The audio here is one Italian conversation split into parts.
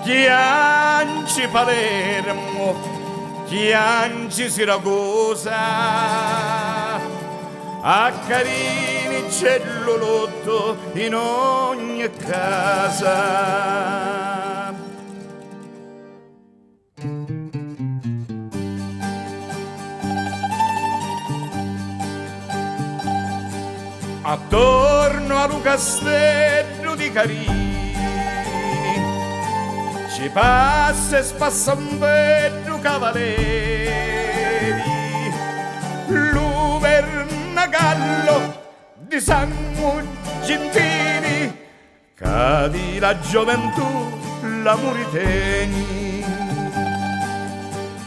Chianci Palermo, Chianci Siracusa, a Carini c'è l'olotto in ogni casa. Attorno al castello di Carini ci passa e spassa un bello cavalieri, l'uvernagallo di sangue gentili, cadi la gioventù, l'amori teni,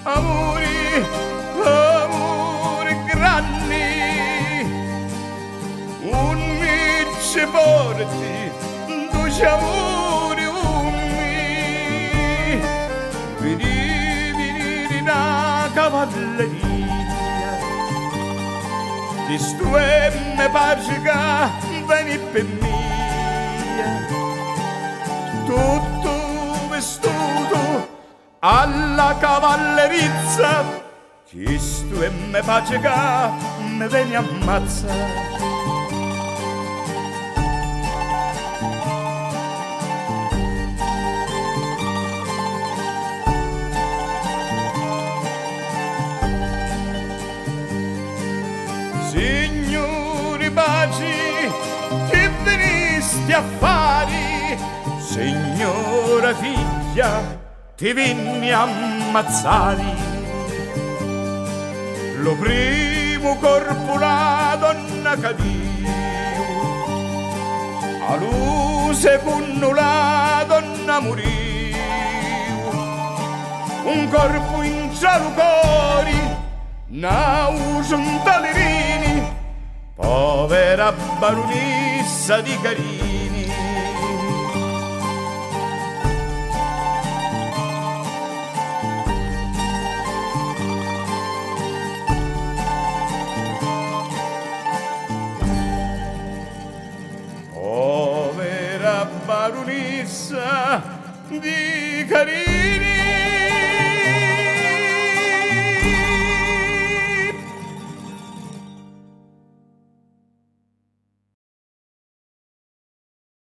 amori, amori grandi, un ci porti, duci amori ummi, vidi una cavalleria, di stuemme pacica veni per mia, tutto vestuto alla cavallerizza, di stuemme pacica me veni ammazza. Signori baci, che venisti a fare? Signora figlia, ti vinni a ammazzare. Lo primo corpo la donna cadì, a lui secondo la donna morì. Un corpo in giallo cori, nauso un talerini, povera baronessa di Carini. Povera baronessa di Carini.